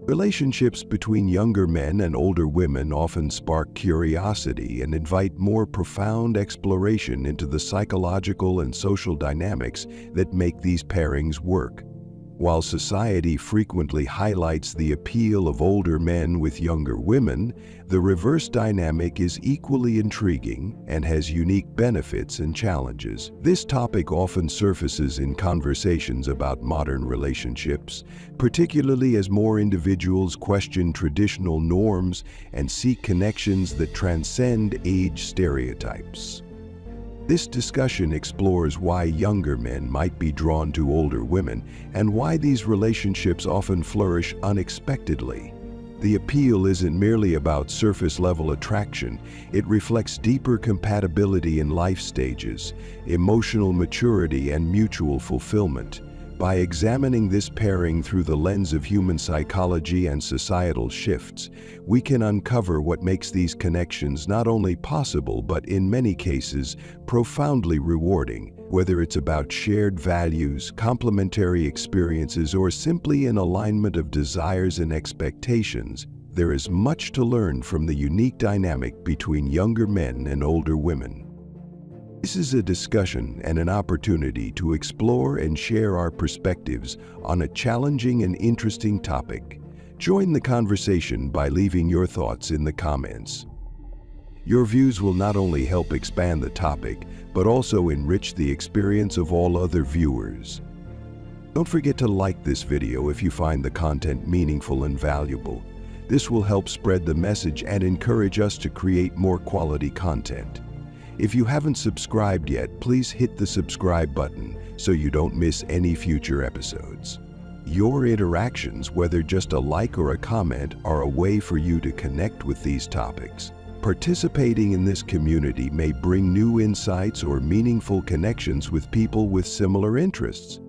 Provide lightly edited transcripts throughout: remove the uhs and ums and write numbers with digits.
Relationships between younger men and older women often spark curiosity and invite more profound exploration into the psychological and social dynamics that make these pairings work. While society frequently highlights the appeal of older men with younger women, the reverse dynamic is equally intriguing and has unique benefits and challenges. This topic often surfaces in conversations about modern relationships, particularly as more individuals question traditional norms and seek connections that transcend age stereotypes. This discussion explores why younger men might be drawn to older women and why these relationships often flourish unexpectedly. The appeal isn't merely about surface-level attraction, it reflects deeper compatibility in life stages, emotional maturity, and mutual fulfillment. By examining this pairing through the lens of human psychology and societal shifts, we can uncover what makes these connections not only possible but, in many cases, profoundly rewarding. Whether it's about shared values, complementary experiences, or simply an alignment of desires and expectations, there is much to learn from the unique dynamic between younger men and older women. This is a discussion and an opportunity to explore and share our perspectives on a challenging and interesting topic. Join the conversation by leaving your thoughts in the comments. Your views will not only help expand the topic, but also enrich the experience of all other viewers. Don't forget to like this video if you find the content meaningful and valuable. This will help spread the message and encourage us to create more quality content. If you haven't subscribed yet, please hit the subscribe button so you don't miss any future episodes. Your interactions, whether just a like or a comment, are a way for you to connect with these topics. Participating in this community may bring new insights or meaningful connections with people with similar interests.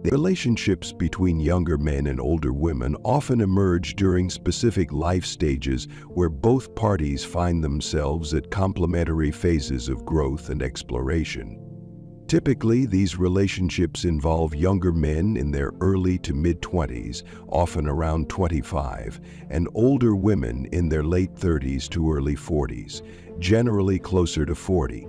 Relationships between younger men and older women often emerge during specific life stages where both parties find themselves at complementary phases of growth and exploration. Typically, these relationships involve younger men in their early to mid-20s, often around 25, and older women in their late 30s to early 40s, generally closer to 40.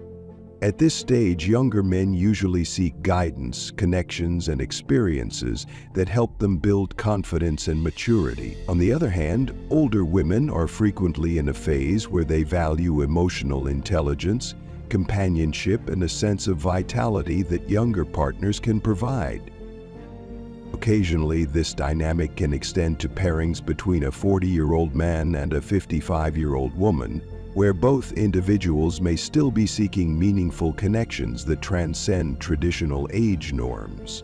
At this stage, younger men usually seek guidance, connections, and experiences that help them build confidence and maturity. On the other hand, older women are frequently in a phase where they value emotional intelligence, companionship, and a sense of vitality that younger partners can provide. Occasionally, this dynamic can extend to pairings between a 40-year-old man and a 55-year-old woman, where both individuals may still be seeking meaningful connections that transcend traditional age norms.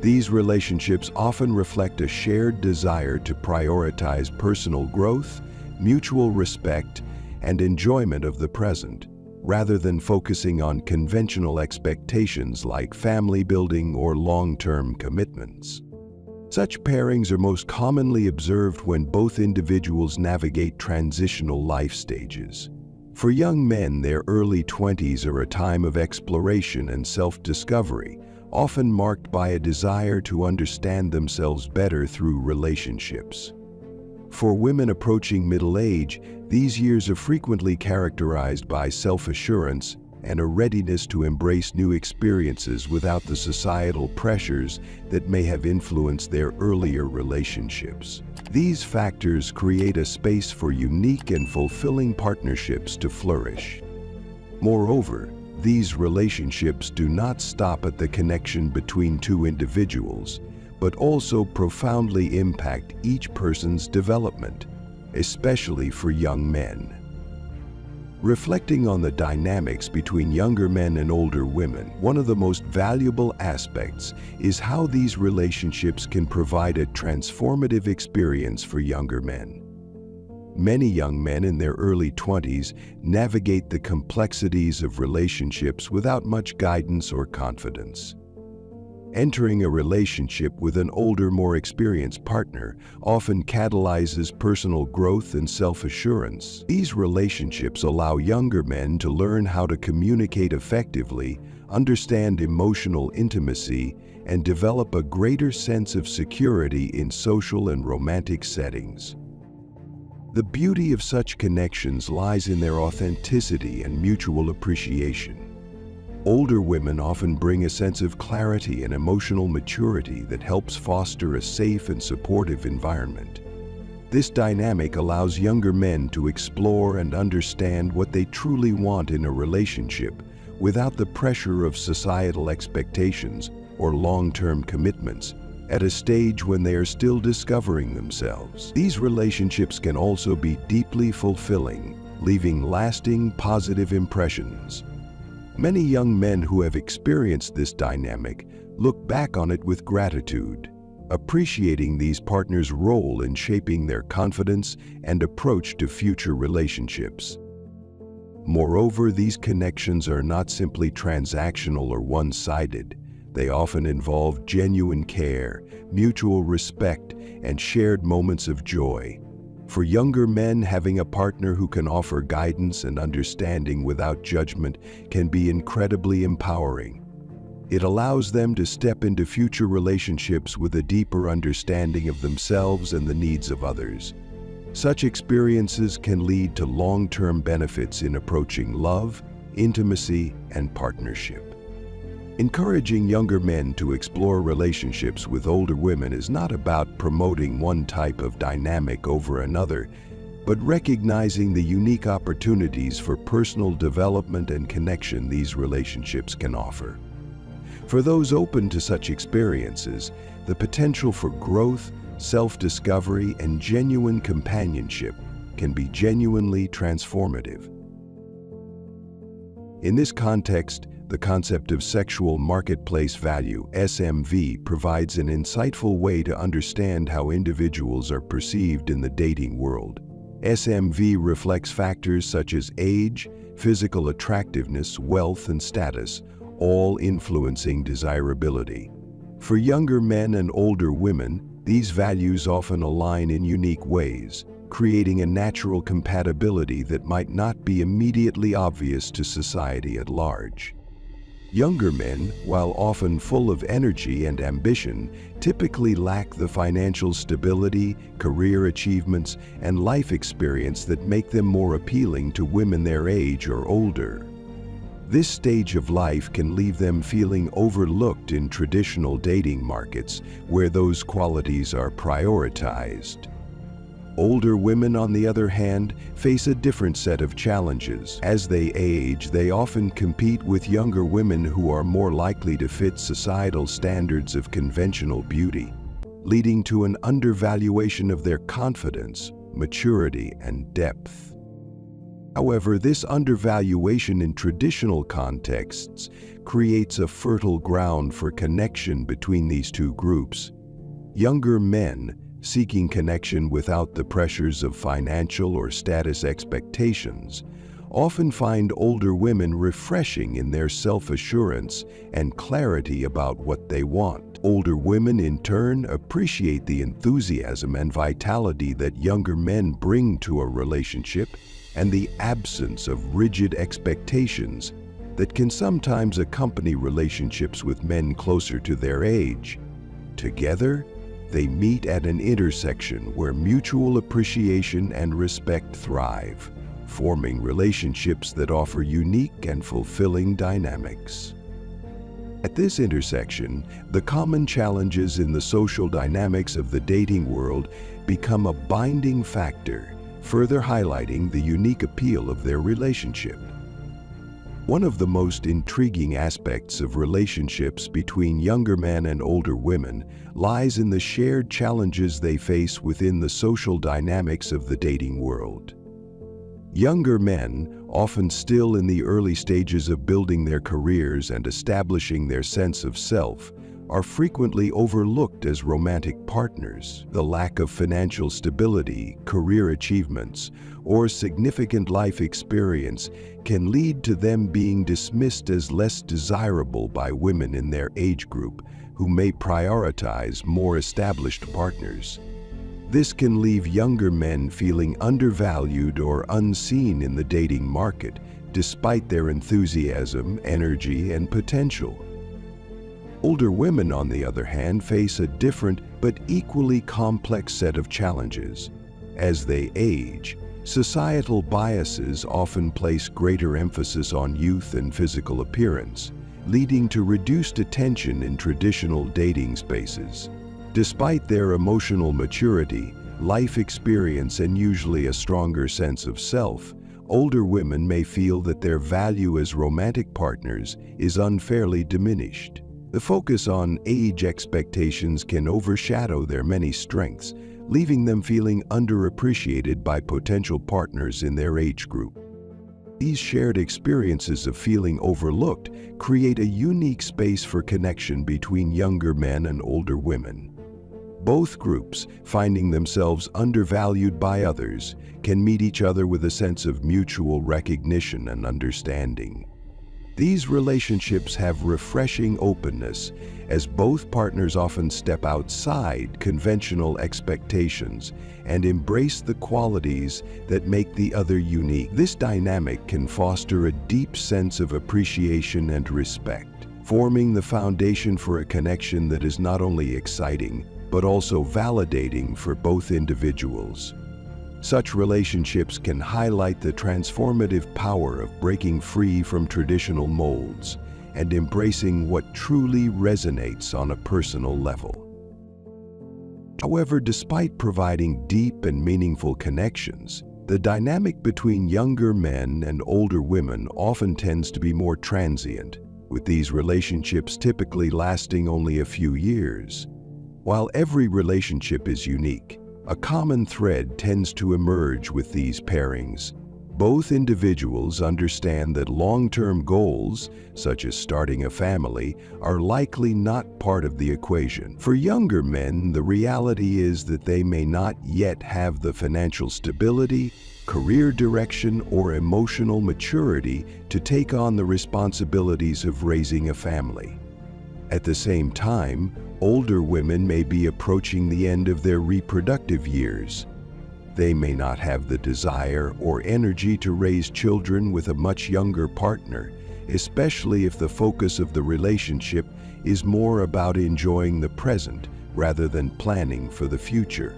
These relationships often reflect a shared desire to prioritize personal growth, mutual respect, and enjoyment of the present, rather than focusing on conventional expectations like family building or long-term commitments. Such pairings are most commonly observed when both individuals navigate transitional life stages. For young men, their early 20s are a time of exploration and self-discovery, often marked by a desire to understand themselves better through relationships. For women approaching middle age, these years are frequently characterized by self-assurance and a readiness to embrace new experiences without the societal pressures that may have influenced their earlier relationships. These factors create a space for unique and fulfilling partnerships to flourish. Moreover, these relationships do not stop at the connection between two individuals, but also profoundly impact each person's development, especially for young men. Reflecting on the dynamics between younger men and older women, one of the most valuable aspects is how these relationships can provide a transformative experience for younger men. Many young men in their early 20s navigate the complexities of relationships without much guidance or confidence. Entering a relationship with an older, more experienced partner often catalyzes personal growth and self-assurance. These relationships allow younger men to learn how to communicate effectively, understand emotional intimacy, and develop a greater sense of security in social and romantic settings. The beauty of such connections lies in their authenticity and mutual appreciation. Older women often bring a sense of clarity and emotional maturity that helps foster a safe and supportive environment. This dynamic allows younger men to explore and understand what they truly want in a relationship without the pressure of societal expectations or long-term commitments at a stage when they are still discovering themselves. These relationships can also be deeply fulfilling, leaving lasting positive impressions. Many young men who have experienced this dynamic look back on it with gratitude, appreciating these partners' role in shaping their confidence and approach to future relationships. Moreover, these connections are not simply transactional or one-sided. They often involve genuine care, mutual respect, and shared moments of joy. For younger men, having a partner who can offer guidance and understanding without judgment can be incredibly empowering. It allows them to step into future relationships with a deeper understanding of themselves and the needs of others. Such experiences can lead to long-term benefits in approaching love, intimacy, and partnership. Encouraging younger men to explore relationships with older women is not about promoting one type of dynamic over another, but recognizing the unique opportunities for personal development and connection these relationships can offer. For those open to such experiences, the potential for growth, self-discovery, and genuine companionship can be genuinely transformative. In this context, the concept of sexual marketplace value, SMV, provides an insightful way to understand how individuals are perceived in the dating world. SMV reflects factors such as age, physical attractiveness, wealth, and status, all influencing desirability. For younger men and older women, these values often align in unique ways, creating a natural compatibility that might not be immediately obvious to society at large. Younger men, while often full of energy and ambition, typically lack the financial stability, career achievements, and life experience that make them more appealing to women their age or older. This stage of life can leave them feeling overlooked in traditional dating markets where those qualities are prioritized. Older women, on the other hand, face a different set of challenges. As they age, they often compete with younger women who are more likely to fit societal standards of conventional beauty, leading to an undervaluation of their confidence, maturity, and depth. However, this undervaluation in traditional contexts creates a fertile ground for connection between these two groups. Younger men, seeking connection without the pressures of financial or status expectations, often find older women refreshing in their self-assurance and clarity about what they want. Older women, in turn, appreciate the enthusiasm and vitality that younger men bring to a relationship and the absence of rigid expectations that can sometimes accompany relationships with men closer to their age. Together, they meet at an intersection where mutual appreciation and respect thrive, forming relationships that offer unique and fulfilling dynamics. At this intersection, the common challenges in the social dynamics of the dating world become a binding factor, further highlighting the unique appeal of their relationship. One of the most intriguing aspects of relationships between younger men and older women lies in the shared challenges they face within the social dynamics of the dating world. Younger men, often still in the early stages of building their careers and establishing their sense of self, are frequently overlooked as romantic partners. The lack of financial stability, career achievements, or significant life experience can lead to them being dismissed as less desirable by women in their age group who may prioritize more established partners. This can leave younger men feeling undervalued or unseen in the dating market, despite their enthusiasm, energy, and potential. Older women, on the other hand, face a different but equally complex set of challenges. As they age, societal biases often place greater emphasis on youth and physical appearance, leading to reduced attention in traditional dating spaces. Despite their emotional maturity, life experience, and usually a stronger sense of self, older women may feel that their value as romantic partners is unfairly diminished. The focus on age expectations can overshadow their many strengths, leaving them feeling underappreciated by potential partners in their age group. These shared experiences of feeling overlooked create a unique space for connection between younger men and older women. Both groups, finding themselves undervalued by others, can meet each other with a sense of mutual recognition and understanding. These relationships have refreshing openness, as both partners often step outside conventional expectations and embrace the qualities that make the other unique. This dynamic can foster a deep sense of appreciation and respect, forming the foundation for a connection that is not only exciting, but also validating for both individuals. Such relationships can highlight the transformative power of breaking free from traditional molds and embracing what truly resonates on a personal level. However, despite providing deep and meaningful connections, the dynamic between younger men and older women often tends to be more transient, with these relationships typically lasting only a few years. While every relationship is unique, a common thread tends to emerge with these pairings. Both individuals understand that long-term goals, such as starting a family, are likely not part of the equation. For younger men, the reality is that they may not yet have the financial stability, career direction, or emotional maturity to take on the responsibilities of raising a family. At the same time, older women may be approaching the end of their reproductive years. They may not have the desire or energy to raise children with a much younger partner, especially if the focus of the relationship is more about enjoying the present rather than planning for the future.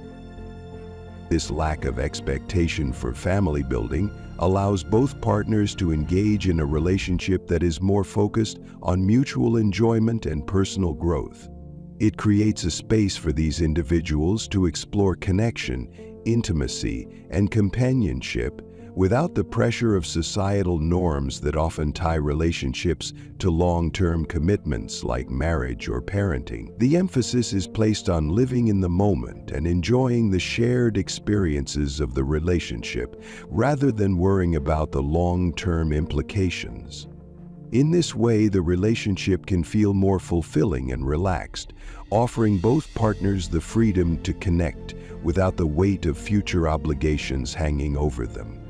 This lack of expectation for family building allows both partners to engage in a relationship that is more focused on mutual enjoyment and personal growth. It creates a space for these individuals to explore connection, intimacy, and companionship without the pressure of societal norms that often tie relationships to long-term commitments like marriage or parenting. The emphasis is placed on living in the moment and enjoying the shared experiences of the relationship rather than worrying about the long-term implications. In this way, the relationship can feel more fulfilling and relaxed, offering both partners the freedom to connect without the weight of future obligations hanging over them.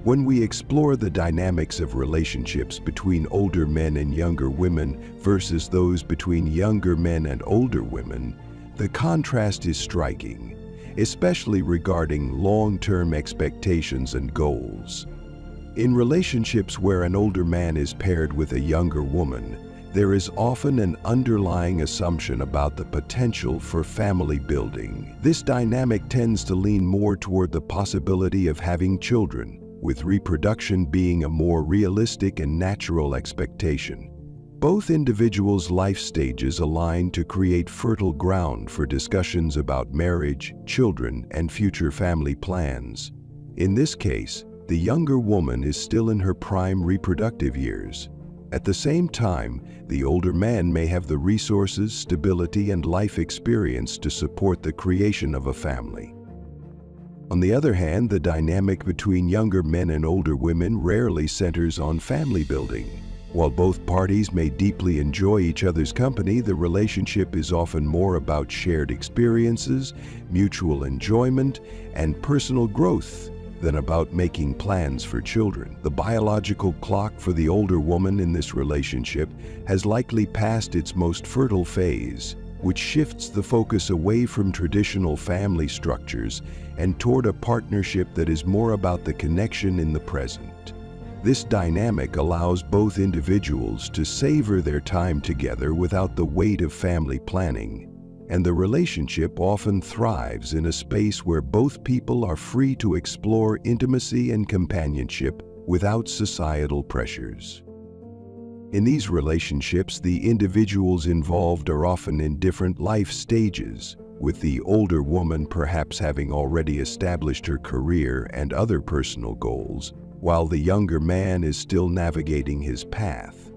When we explore the dynamics of relationships between older men and younger women versus those between younger men and older women, the contrast is striking, especially regarding long-term expectations and goals. In relationships where an older man is paired with a younger woman, there is often an underlying assumption about the potential for family building. This dynamic tends to lean more toward the possibility of having children, with reproduction being a more realistic and natural expectation. Both individuals' life stages align to create fertile ground for discussions about marriage, children, and future family plans. In this case, the younger woman is still in her prime reproductive years. At the same time, the older man may have the resources, stability, and life experience to support the creation of a family. On the other hand, the dynamic between younger men and older women rarely centers on family building. While both parties may deeply enjoy each other's company, the relationship is often more about shared experiences, mutual enjoyment, and personal growth than about making plans for children. The biological clock for the older woman in this relationship has likely passed its most fertile phase, which shifts the focus away from traditional family structures and toward a partnership that is more about the connection in the present. This dynamic allows both individuals to savor their time together without the weight of family planning, and the relationship often thrives in a space where both people are free to explore intimacy and companionship without societal pressures. In these relationships, the individuals involved are often in different life stages, with the older woman perhaps having already established her career and other personal goals, while the younger man is still navigating his path.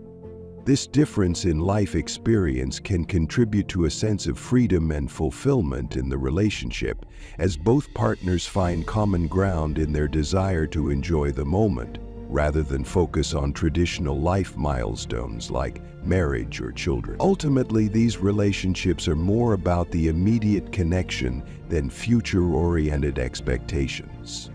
This difference in life experience can contribute to a sense of freedom and fulfillment in the relationship, as both partners find common ground in their desire to enjoy the moment, rather than focus on traditional life milestones like marriage or children. Ultimately, these relationships are more about the immediate connection than future-oriented expectations.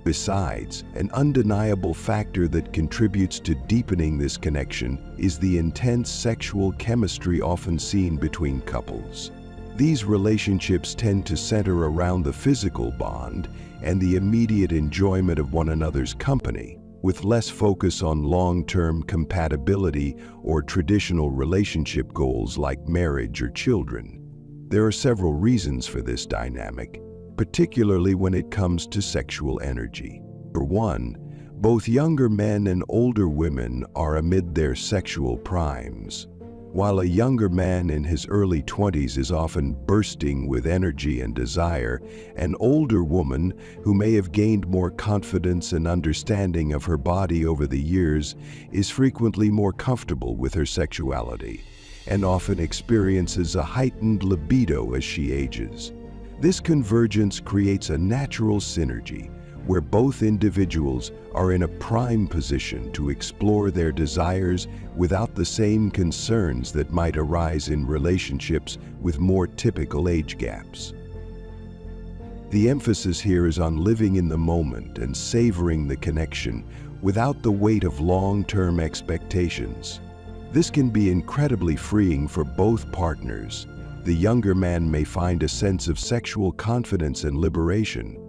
Besides, an undeniable factor that contributes to deepening this connection is the intense sexual chemistry often seen between couples. These relationships tend to center around the physical bond and the immediate enjoyment of one another's company, with less focus on long-term compatibility or traditional relationship goals like marriage or children. There are several reasons for this dynamic, particularly when it comes to sexual energy. For one, both younger men and older women are amid their sexual primes. While a younger man in his early 20s is often bursting with energy and desire, an older woman who may have gained more confidence and understanding of her body over the years is frequently more comfortable with her sexuality and often experiences a heightened libido as she ages. This convergence creates a natural synergy where both individuals are in a prime position to explore their desires without the same concerns that might arise in relationships with more typical age gaps. The emphasis here is on living in the moment and savoring the connection without the weight of long-term expectations. This can be incredibly freeing for both partners. The younger man may find a sense of sexual confidence and liberation.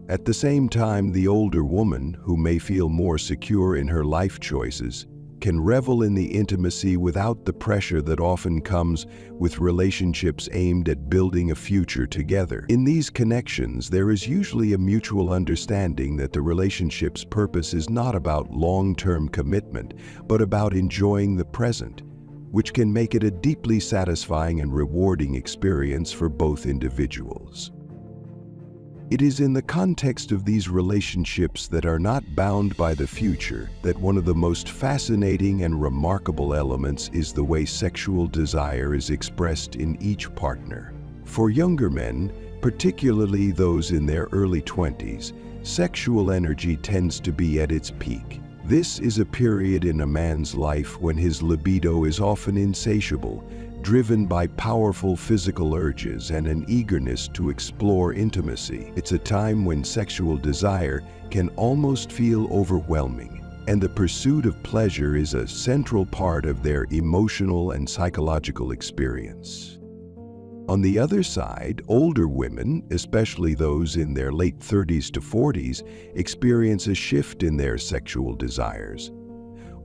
At the same time, the older woman, who may feel more secure in her life choices, can revel in the intimacy without the pressure that often comes with relationships aimed at building a future together. In these connections, there is usually a mutual understanding that the relationship's purpose is not about long-term commitment, but about enjoying the present, which can make it a deeply satisfying and rewarding experience for both individuals. It is in the context of these relationships that are not bound by the future that one of the most fascinating and remarkable elements is the way sexual desire is expressed in each partner. For younger men, particularly those in their early 20s, sexual energy tends to be at its peak. This is a period in a man's life when his libido is often insatiable, driven by powerful physical urges and an eagerness to explore intimacy. It's a time when sexual desire can almost feel overwhelming, and the pursuit of pleasure is a central part of their emotional and psychological experience. On the other side, older women, especially those in their late 30s to 40s, experience a shift in their sexual desires.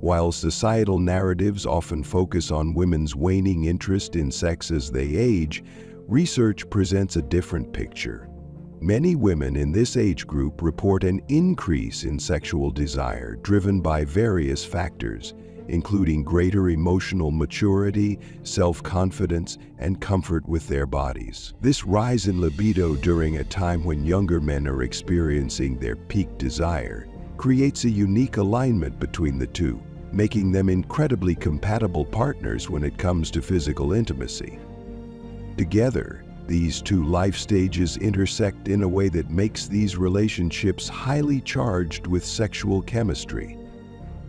While societal narratives often focus on women's waning interest in sex as they age, research presents a different picture. Many women in this age group report an increase in sexual desire driven by various factors, including greater emotional maturity, self-confidence, and comfort with their bodies. This rise in libido during a time when younger men are experiencing their peak desire creates a unique alignment between the two, making them incredibly compatible partners when it comes to physical intimacy. Together, these two life stages intersect in a way that makes these relationships highly charged with sexual chemistry.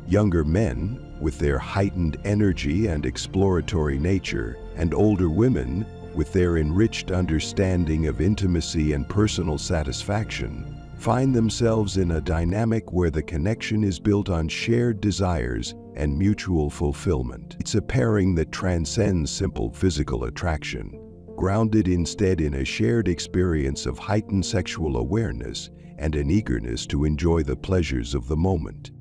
Younger men, with their heightened energy and exploratory nature, and older women, with their enriched understanding of intimacy and personal satisfaction, find themselves in a dynamic where the connection is built on shared desires and mutual fulfillment. It's a pairing that transcends simple physical attraction. grounded instead in a shared experience of heightened sexual awareness and an eagerness to enjoy the pleasures of the moment.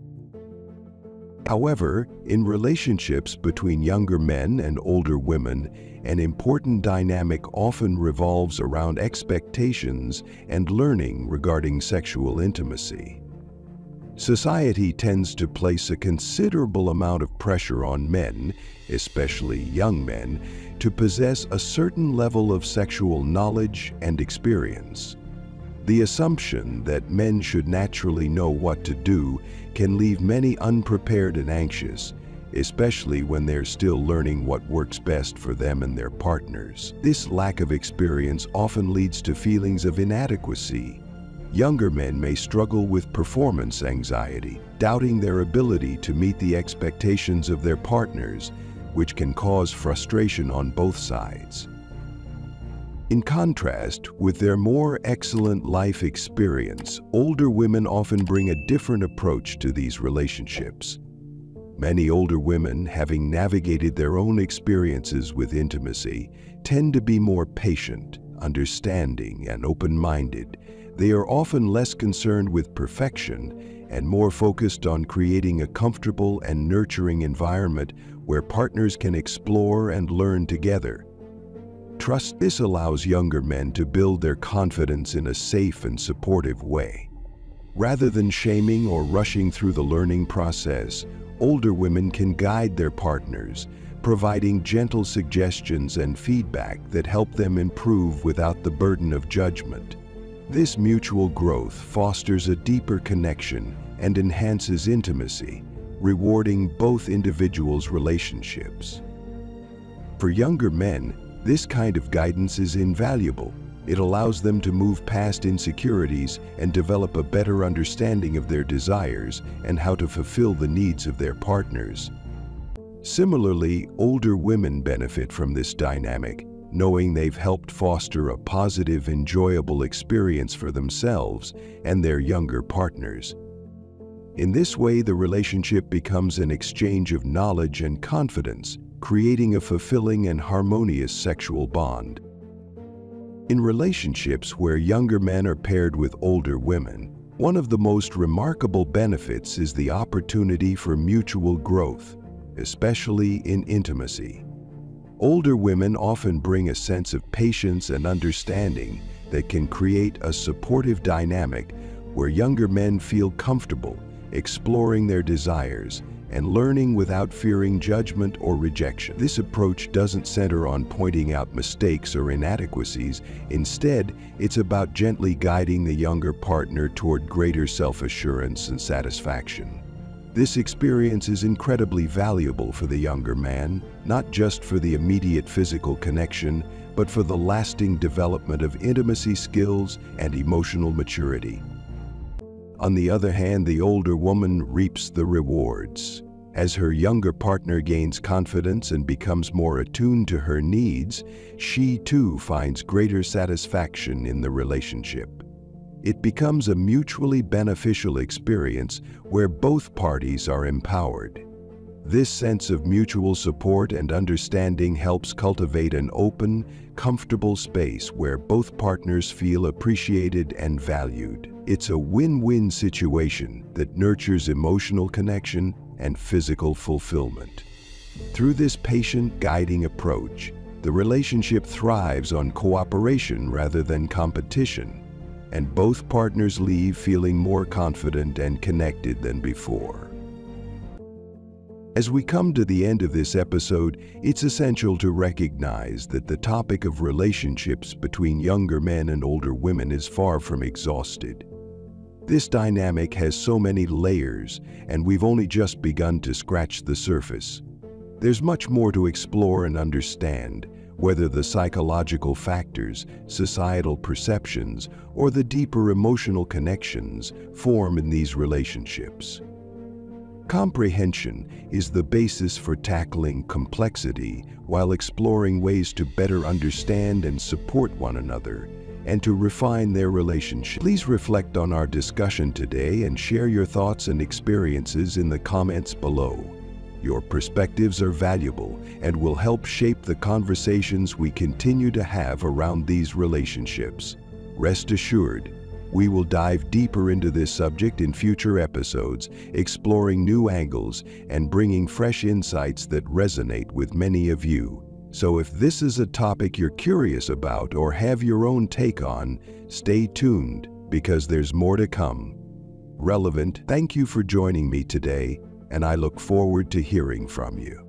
However, in relationships between younger men and older women, an important dynamic often revolves around expectations and learning regarding sexual intimacy. Society tends to place a considerable amount of pressure on men, especially young men, to possess a certain level of sexual knowledge and experience. The assumption that men should naturally know what to do can leave many unprepared and anxious, especially when they're still learning what works best for them and their partners. This lack of experience often leads to feelings of inadequacy. Younger men may struggle with performance anxiety, doubting their ability to meet the expectations of their partners, which can cause frustration on both sides. In contrast, with their more excellent life experience, older women often bring a different approach to these relationships. Many older women, having navigated their own experiences with intimacy, tend to be more patient, understanding, and open-minded. They are often less concerned with perfection and more focused on creating a comfortable and nurturing environment where partners can explore and learn together. Trust this allows younger men to build their confidence in a safe and supportive way. Rather than shaming or rushing through the learning process, older women can guide their partners, providing gentle suggestions and feedback that help them improve without the burden of judgment. This mutual growth fosters a deeper connection and enhances intimacy, rewarding both individuals' relationships. For younger men, this kind of guidance is invaluable. It allows them to move past insecurities and develop a better understanding of their desires and how to fulfill the needs of their partners. Similarly, older women benefit from this dynamic, knowing they've helped foster a positive, enjoyable experience for themselves and their younger partners. In this way, the relationship becomes an exchange of knowledge and confidence, creating a fulfilling and harmonious sexual bond. In relationships where younger men are paired with older women, one of the most remarkable benefits is the opportunity for mutual growth, especially in intimacy. Older women often bring a sense of patience and understanding that can create a supportive dynamic where younger men feel comfortable exploring their desires and learning without fearing judgment or rejection. This approach doesn't center on pointing out mistakes or inadequacies. Instead, it's about gently guiding the younger partner toward greater self-assurance and satisfaction. This experience is incredibly valuable for the younger man, not just for the immediate physical connection, but for the lasting development of intimacy skills and emotional maturity. On the other hand, the older woman reaps the rewards. As her younger partner gains confidence and becomes more attuned to her needs, she too finds greater satisfaction in the relationship. It becomes a mutually beneficial experience where both parties are empowered. This sense of mutual support and understanding helps cultivate an open, comfortable space where both partners feel appreciated and valued. It's a win-win situation that nurtures emotional connection and physical fulfillment. Through this patient, guiding approach, the relationship thrives on cooperation rather than competition, and both partners leave feeling more confident and connected than before. As we come to the end of this episode, it's essential to recognize that the topic of relationships between younger men and older women is far from exhausted. This dynamic has so many layers, and we've only just begun to scratch the surface. There's much more to explore and understand, whether the psychological factors, societal perceptions, or the deeper emotional connections form in these relationships. Comprehension is the basis for tackling complexity while exploring ways to better understand and support one another and to refine their relationship. Please reflect on our discussion today and share your thoughts and experiences in the comments below. Your perspectives are valuable and will help shape the conversations we continue to have around these relationships. Rest assured, we will dive deeper into this subject in future episodes, exploring new angles and bringing fresh insights that resonate with many of you. So if this is a topic you're curious about or have your own take on, stay tuned because there's more to come. Relevant, thank you for joining me today, and I look forward to hearing from you.